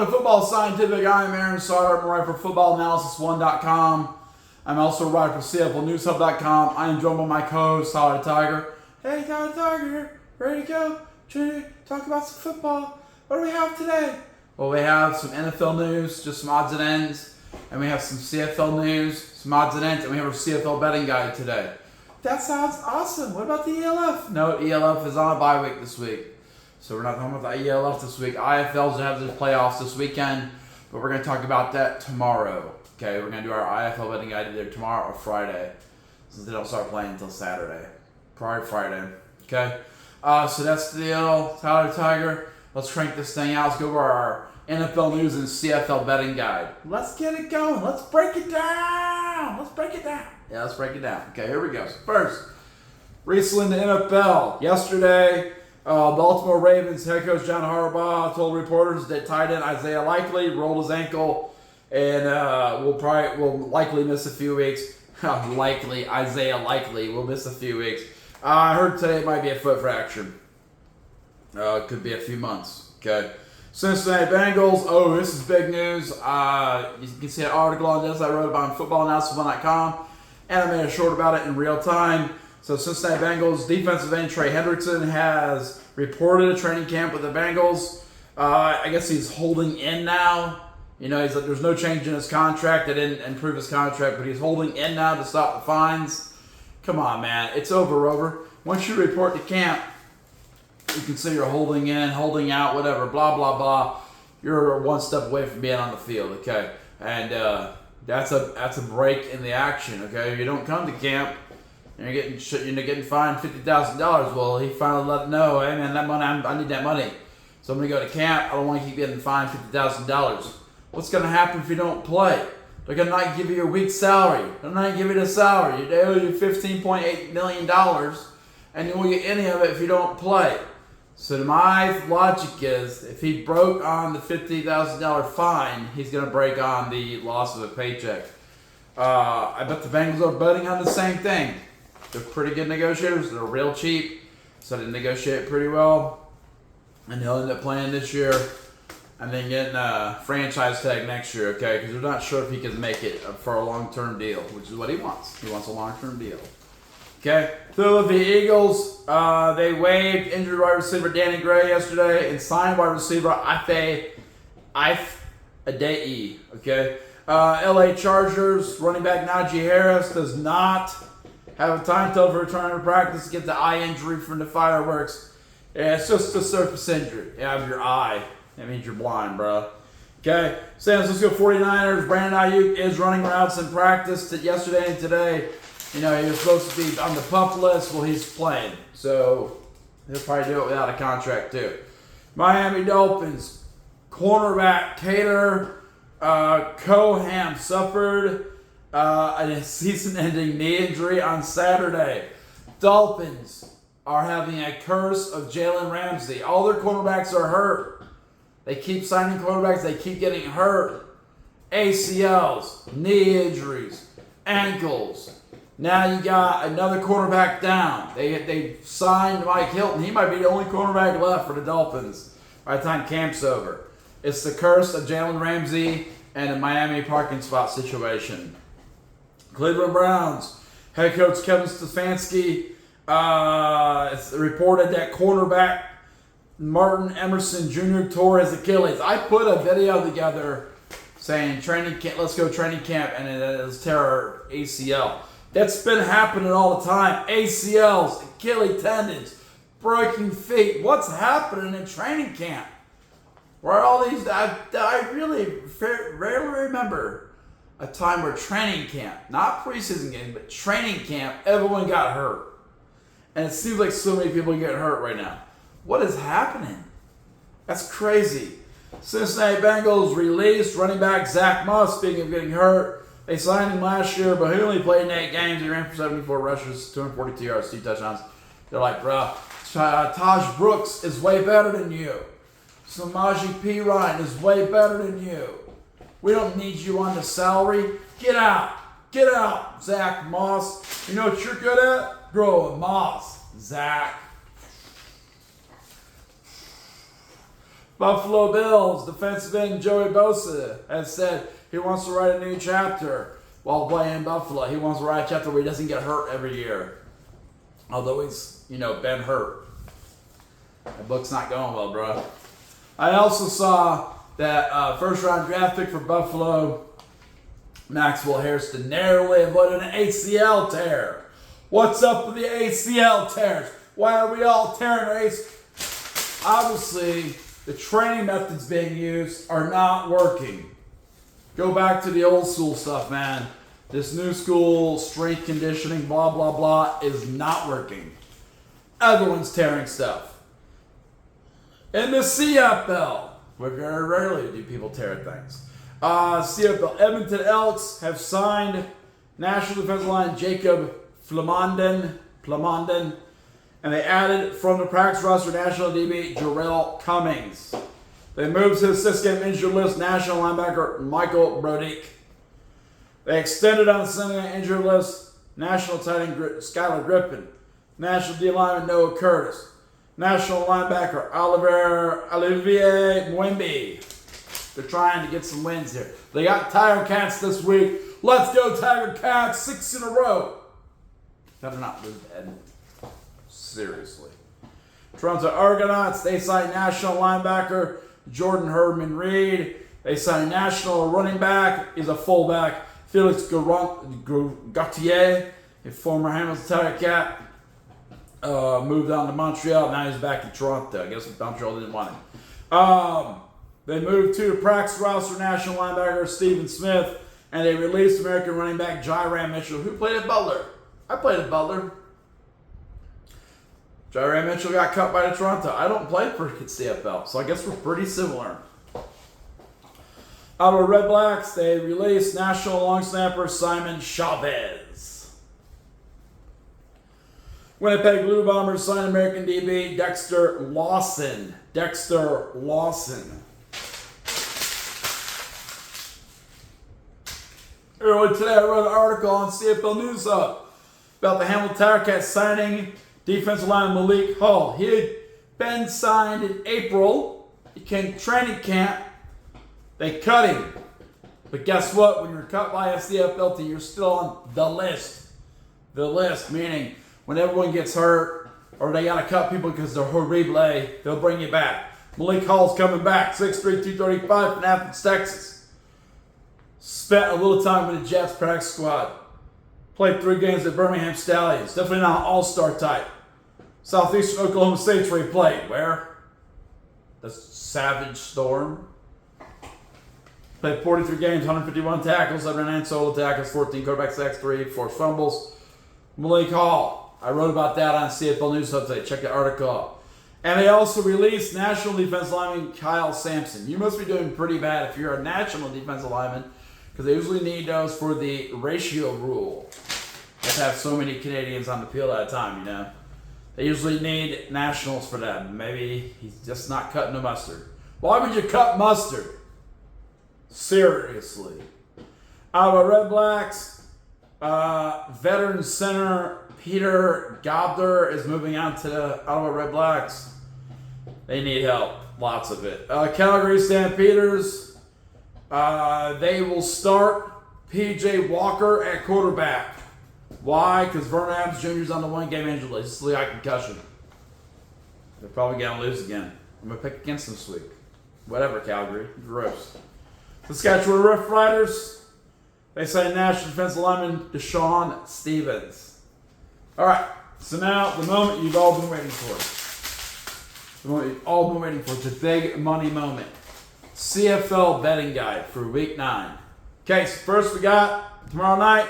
Welcome to Football Scientific. I'm Aaron Sauter. I'm a writer for FootballAnalysisOne.com. I'm also a writer for CFLNewsHub.com. I am joined by my co-host, Tyler Tiger. Hey, Tyler Tiger here. Ready to go? Trying to talk about some football. What do we have today? Well, we have some NFL news, just some odds and ends. And we have some CFL news, some odds and ends. And we have our CFL betting guide today. That sounds awesome. What about the ELF? No, ELF is on a bye week this week. So we're not talking about the ELF this week. IFLs have their playoffs this weekend, but we're going to talk about that tomorrow. Okay, we're going to do our IFL betting guide either tomorrow or Friday, since they don't start playing until Saturday. Probably Friday. Okay, so that's the deal. Tyler Tiger, let's crank this thing out. Let's go over our NFL news and CFL betting guide. Let's get it going. Let's break it down. Let's break it down. Yeah, let's break it down. Okay, here we go. So first, recently in the NFL, yesterday, Baltimore Ravens head coach John Harbaugh told reporters that tight end Isaiah Likely rolled his ankle and will likely miss a few weeks. Isaiah Likely will miss a few weeks. I heard today it might be a foot fracture. It could be a few months. Okay. Cincinnati Bengals. Oh, this is big news. You can see an article on this I wrote about on FootballAnalysisOne.com, and I made a short about it in real time. So Cincinnati Bengals defensive end Trey Hendrickson has reported a training camp with the Bengals. I guess he's holding in now. You know, he's like, there's no change in his contract. They didn't improve his contract, but he's holding in now to stop the fines. Come on, man. It's over. Once you report to camp, you can say you're holding in, holding out, whatever, blah, blah, blah. You're one step away from being on the field, okay? And that's a break in the action, okay? If you don't come to camp, you're getting fined $50,000. Well, he finally let him know, hey man, that money, I need that money. So I'm gonna go to camp. I don't want to keep getting fined $50,000. What's gonna happen if you don't play? They're gonna not give you a week's salary. They're not gonna give you the salary. They owe you $15.8 million, and you won't get any of it if you don't play. So my logic is, if he broke on the $50,000 fine, he's gonna break on the loss of a paycheck. I bet the Bengals are betting on the same thing. They're pretty good negotiators. They're real cheap, so they negotiate pretty well. And he'll end up playing this year and then getting a franchise tag next year, okay? Because they're not sure if he can make it for a long-term deal, which is what he wants. He wants a long-term deal. Okay? Philadelphia Eagles, they waived injured wide receiver Danny Gray yesterday and signed wide receiver Ife Adai, okay? LA Chargers running back Najee Harris does not have a timetable for return to practice to get the eye injury from the fireworks. Yeah, it's just a surface injury. You have your eye. That means you're blind, bro. Okay. San Francisco 49ers, Brandon Ayuk is running routes in practice yesterday and today. You know, he was supposed to be on the PUP list. Well, he's playing. So he'll probably do it without a contract, too. Miami Dolphins, cornerback Taylor Coham suffered a season-ending knee injury on Saturday. Dolphins are having a curse of Jalen Ramsey. All their cornerbacks are hurt. They keep signing cornerbacks. They keep getting hurt. ACLs, knee injuries, ankles. Now you got another cornerback down. They signed Mike Hilton. He might be the only cornerback left for the Dolphins by the time camp's over. It's the curse of Jalen Ramsey and a Miami parking spot situation. Cleveland Browns head coach Kevin Stefanski it's reported that cornerback Martin Emerson Jr. tore his Achilles. I put a video together saying training camp, let's go training camp, and it is tear ACL. That's been happening all the time. ACLs, Achilles tendons, breaking feet. What's happening in training camp? Where are all these? I really rarely remember a time where training camp, not preseason game, but training camp, everyone got hurt. And it seems like so many people are getting hurt right now. What is happening? That's crazy. Cincinnati Bengals released running back Zach Moss, speaking of getting hurt. They signed him last year, but he only played in 8 games. He ran for 74 rushes, 242 yards, 2 touchdowns. They're like, bro, Taj Brooks is way better than you. Samaje Perine is way better than you. We don't need you on the salary. Get out. Get out, Zach Moss. You know what you're good at? Grow a moss, Zach. Buffalo Bills defensive end Joey Bosa has said he wants to write a new chapter while playing in Buffalo. He wants to write a chapter where he doesn't get hurt every year. Although he's, been hurt. That book's not going well, bro. I also saw that first-round draft pick for Buffalo, Maxwell Hairston, narrowly avoided an ACL tear. What's up with the ACL tears? Why are we all tearing our ACL? Obviously, the training methods being used are not working. Go back to the old school stuff, man. This new school strength conditioning, blah, blah, blah, is not working. Everyone's tearing stuff. In the CFL, where very rarely do people tear things. CFL, Edmonton Elks have signed national defensive line Jacob Plamondon, and they added from the practice roster national DB Jarrell Cummings. They moved to the 6-game injured list national linebacker Michael Brodick. They extended on the 7-game injured list national tight end Skylar Griffin, national D lineman Noah Curtis, national linebacker Olivier Mwembi. They're trying to get some wins here. They got Tiger Cats this week. Let's go Tiger Cats, 6 in a row. Better not lose Ed. Seriously. Toronto Argonauts, they signed national linebacker Jordan Herman Reed. They signed national running back, he's a fullback, Felix Gauthier, a former Hamilton Tiger Cat. Moved on to Montreal, now he's back in Toronto. I guess Montreal didn't want him. They moved to the practice roster national linebacker Stephen Smith, and they released American running back Jyram Mitchell, who played at Butler. I played at Butler. Jyram Mitchell got cut by the Toronto. I don't play for CFL, so I guess we're pretty similar. Ottawa Red Blacks, they released national long snapper Simon Chavez. Winnipeg Blue Bombers signed American DB Dexter Lawson. Earlier today, I wrote an article on CFL News Hub about the Hamilton Tiger Cats signing defensive lineman Malik Hall. He had been signed in April. He came to training camp. They cut him. But guess what? When you're cut by a CFL team, you're still on the list. The list, meaning when everyone gets hurt or they got to cut people because they're horrible, they'll bring you back. Malik Hall's coming back, 6'3", 235 from Athens, Texas. Spent a little time with the Jets practice squad. Played 3 games at Birmingham Stallions. Definitely not an all-star type. Southeastern Oklahoma State's where he played. Where? The Savage Storm. Played 43 games, 151 tackles, 79 solo tackles, 14 quarterback sacks, 3 forced fumbles. Malik Hall. I wrote about that on CFL News Hub today. Check the article out. And they also released national defensive lineman Kyle Sampson. You must be doing pretty bad if you're a national defensive lineman, because they usually need those for the ratio rule. They have to have so many Canadians on the field at a time, They usually need nationals for that. Maybe he's just not cutting the mustard. Why would you cut mustard? Seriously. Ottawa Red Blacks, veteran center Peter Gobler is moving on to the Ottawa Red Blacks. They need help. Lots of it. Calgary Stampeders, they will start P.J. Walker at quarterback. Why? Because Vernon Adams Jr. is on the 1-game injured list. This is a concussion. They're probably going to lose again. I'm going to pick against them this week. Whatever, Calgary. Gross. Saskatchewan Rough Riders, they signed national defensive lineman Deshaun Stevens. All right, so now the moment you've all been waiting for. The moment you've all been waiting for. It's a big money moment. CFL Betting Guide for Week 9. Okay, so first we got tomorrow night,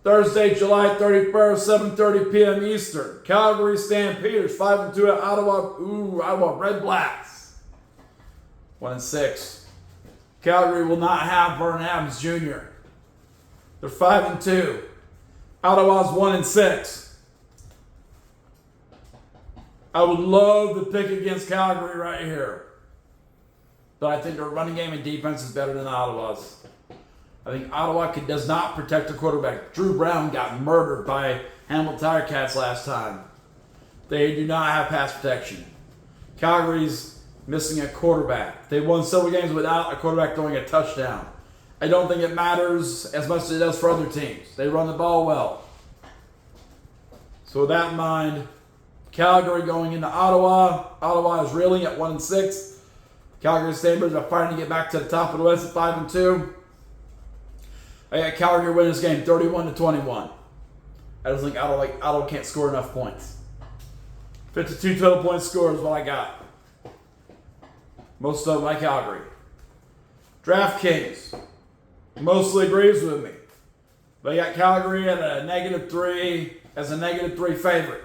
Thursday, July 31st, 7:30 p.m. Eastern. Calgary Stampeders, 5-2 at Ottawa Red Blacks, 1-6. Calgary will not have Vernon Adams Jr. They're 5-2. Ottawa's 1-6. I would love to pick against Calgary right here, but I think their running game and defense is better than Ottawa's. I think Ottawa does not protect their quarterback. Drew Brown got murdered by Hamilton Tiger Cats last time. They do not have pass protection. Calgary's missing a quarterback. They won several games without a quarterback throwing a touchdown. I don't think it matters as much as it does for other teams. They run the ball well. So with that in mind, Calgary going into Ottawa. Ottawa is reeling at 1-6. Calgary Sabres are fighting to get back to the top of the West at 5-2. I got Calgary winning this game 31-21. I just think Ottawa can't score enough points. 52 total points scored is what I got. Most of them by Calgary. DraftKings mostly agrees with me. They got Calgary at a -3 as a -3 favorite.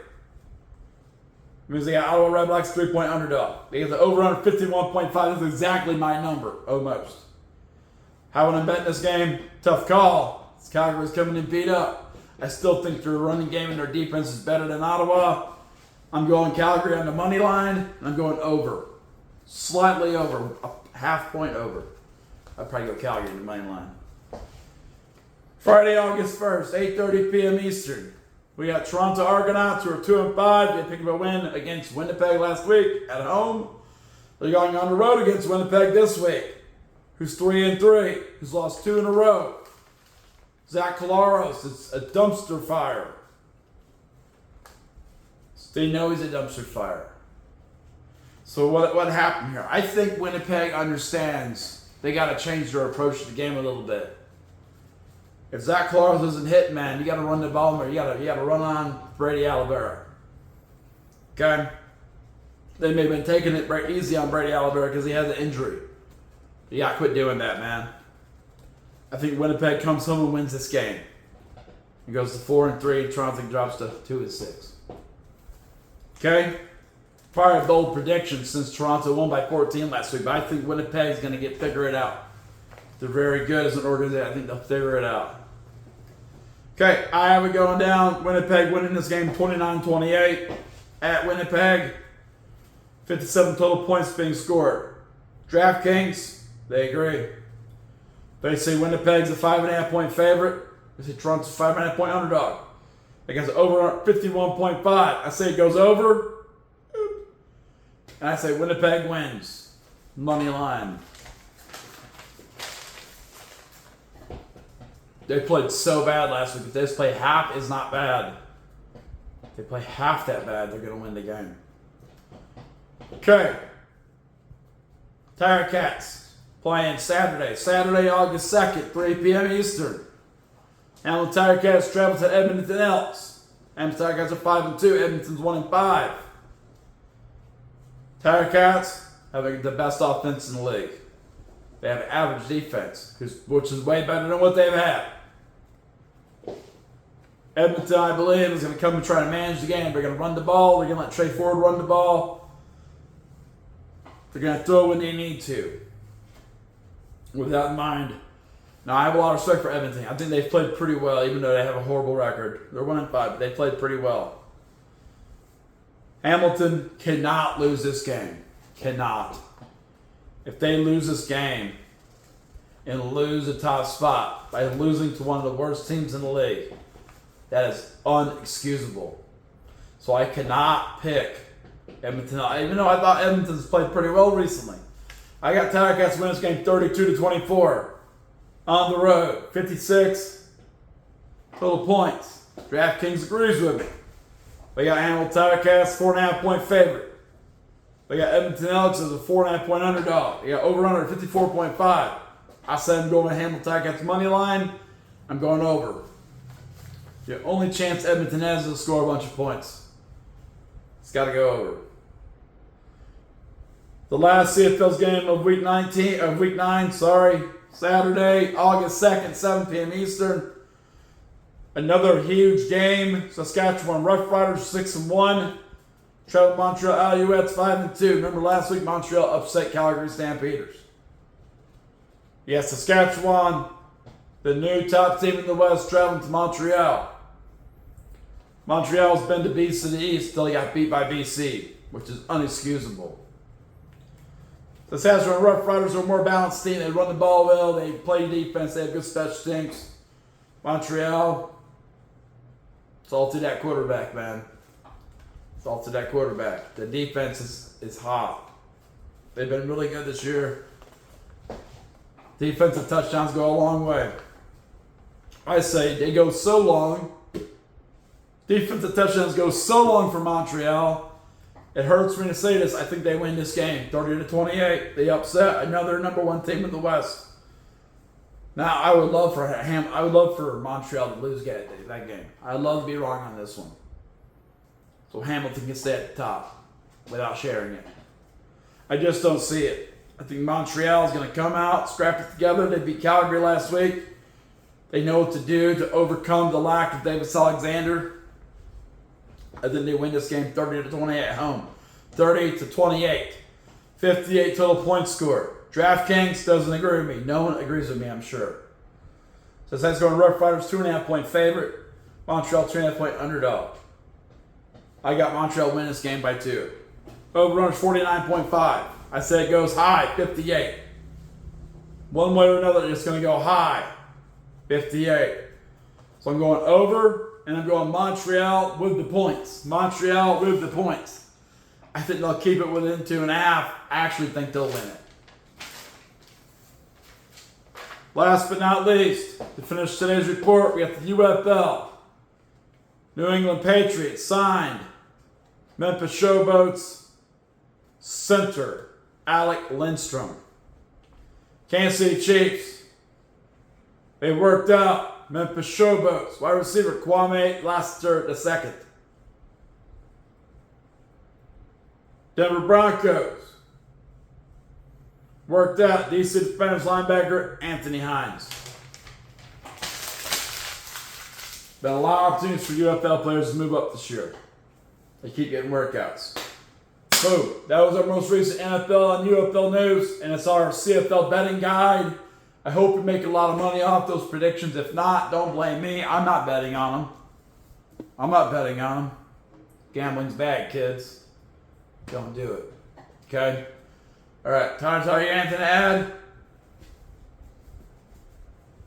It means they got Ottawa Redblacks 3-point underdog. They get the over-under 51.5. That's exactly my number, almost. How would I bet in this game? Tough call. This Calgary's coming in beat up. I still think their running game and their defense is better than Ottawa. I'm going Calgary on the money line, and I'm going over. Slightly over. A half point over. I'd probably go Calgary on the money line. Friday, August 1st, 8:30 p.m. Eastern. We got Toronto Argonauts, who are 2-5. They picked up a win against Winnipeg last week at home. They're going on the road against Winnipeg this week, who's 3-3, who's lost 2 in a row. Zach Collaros is a dumpster fire. They know he's a dumpster fire. So what happened here? I think Winnipeg understands they got to change their approach to the game a little bit. If Zach Collaros isn't hitting, man, you got to run the ball more. You got to run on Brady Alabera. Okay? They may have been taking it very easy on Brady Alabera because he has an injury. You got to quit doing that, man. I think Winnipeg comes home and wins this game. It goes to 4-3. Toronto drops to 2-6. Okay? Probably a bold prediction since Toronto won by 14 last week, but I think Winnipeg's going to figure it out. They're very good as an organization. I think they'll figure it out. Okay, I have it going down. Winnipeg winning this game 29-28 at Winnipeg. 57 total points being scored. DraftKings, they agree. They say Winnipeg's a 5.5-point favorite. They say Toronto's a 5.5-point underdog. They got over 51.5. I say it goes over. And I say Winnipeg wins. Money line. They played so bad last week. If they just play half, is not bad. If they play half that bad, they're going to win the game. Okay. Tiger Cats playing Saturday, August 2nd, 3 p.m. Eastern. Hamilton Tiger Cats travel to Edmonton Elks. Hamilton Tiger Cats are 5-2. Edmonton's 1-5. Tiger Cats have the best offense in the league. They have an average defense, which is way better than what they've had. Edmonton, I believe, is going to come and try to manage the game. They're going to run the ball. They're going to let Trey Ford run the ball. They're going to throw when they need to. With that in mind, now I have a lot of respect for Edmonton. I think they've played pretty well, even though they have a horrible record. They're 1-5, but they played pretty well. Hamilton cannot lose this game. Cannot. If they lose this game and lose a top spot by losing to one of the worst teams in the league, that is unexcusable. So I cannot pick Edmonton, even though I thought Edmonton's played pretty well recently. I got Tiger Cats win this game 32-24 on the road. 56 total points. DraftKings agrees with me. We got Hamilton Tiger Cats 4.5-point favorite. We got Edmonton Elks as a 4.5-point underdog. We got over-under 54.5. I said I'm going with Hamilton Tiger Cats money line. I'm going over. The only chance Edmonton has is to score a bunch of points. It's got to go over. The last CFL's game of week 9, Saturday, August 2nd, 7 p.m. Eastern. Another huge game. Saskatchewan Roughriders 6-1. Travel Montreal Alouettes 5-2. Remember last week Montreal upset Calgary Stampeders. Yes, Saskatchewan, the new top team in the West, traveling to Montreal. Montreal's been to BC the East till he got beat by BC, which is unexcusable. The Saskatchewan Roughriders are a more balanced team. They run the ball well. They play defense. They have good special teams. Montreal, it's all to that quarterback, man. It's all to that quarterback. The defense is hot. They've been really good this year. Defensive touchdowns go a long way. I say they go so long. Defensive touchdowns go so long for Montreal. It hurts me to say this. I think they win this game, 30-28. They upset another number one team in the West. Now, I would love for Montreal to lose that game. I'd love to be wrong on this one. So Hamilton can stay at the top without sharing it. I just don't see it. I think Montreal is going to come out, scrap it together. They beat Calgary last week. They know what to do to overcome the lack of Davis Alexander. And then they win this game 30-28 at home. 30-28. 58 total points scored. DraftKings doesn't agree with me. No one agrees with me, I'm sure. So that's going Rough Riders 2.5 point favorite. Montreal 2.5 point underdog. I got Montreal win this game by 2. Over-under 49.5. I say it goes high, 58. One way or another, it's going to go high, 58. So I'm going over, and I'm going Montreal with the points. Montreal with the points. I think they'll keep it within 2.5. I actually think they'll win it. Last but not least, to finish today's report, we got the UFL. New England Patriots signed Memphis Showboats center Alec Lindstrom. Kansas City Chiefs, they worked out Memphis Showboats wide receiver Kwame Lassiter II. Denver Broncos worked out DC defensive linebacker Anthony Hines. Been a lot of opportunities for UFL players to move up this year. They keep getting workouts. Boom. That was our most recent NFL and UFL news, and it's our CFL betting guide. I hope you're making a lot of money off those predictions. If not, don't blame me. I'm not betting on them. Gambling's bad, kids. Don't do it. Okay? All right. Time to tell you anything to add?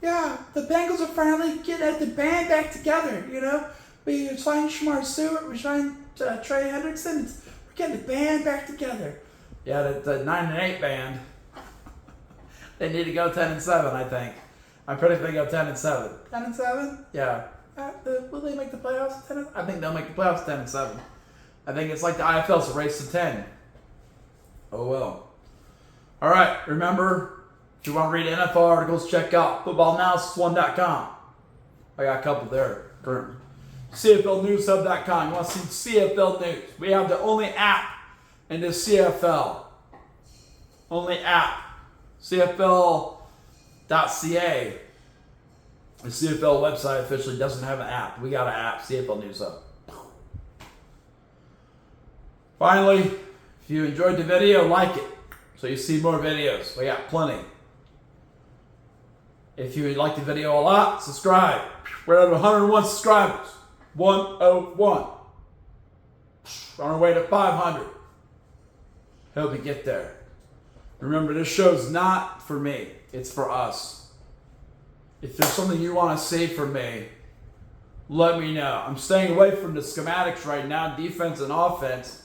Yeah, the Bengals are finally getting the band back together, you know? We signed Shamar Stewart, we signed Trey Hendrickson. We're getting the band back together. Yeah, the 9-8 band. They need to go 10-7, I think. I'm pretty sure they go 10-7. 10-7? Yeah. Will they make the playoffs? I think they'll make the playoffs 10-7. I think it's like the IFL's a race to 10. Oh well. All right. Remember, if you want to read NFL articles, check out footballanalysis1.com. I got a couple there currently. CFLnewshub.com. You want to see CFL news? We have the only app in the CFL. Only app. CFL.ca. The CFL website officially doesn't have an app. We got an app, CFL News Hub. Finally, if you enjoyed the video, like it so you see more videos. We got plenty. If you like the video a lot, subscribe. We're at 101 subscribers. 101. On our way to 500. Hope we get there. Remember, this show's not for me. It's for us. If there's something you want to see from me, let me know. I'm staying away from the schematics right now, defense and offense,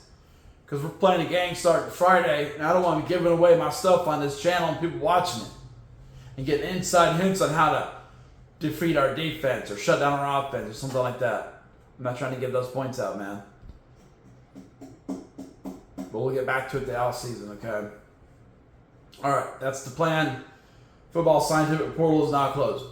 because we're playing a game starting Friday, and I don't want to be giving away my stuff on this channel and people watching it and getting inside hints on how to defeat our defense or shut down our offense or something like that. I'm not trying to give those points out, man. But we'll get back to it the off season, okay? All right, that's the plan. Football scientific portal is now closed.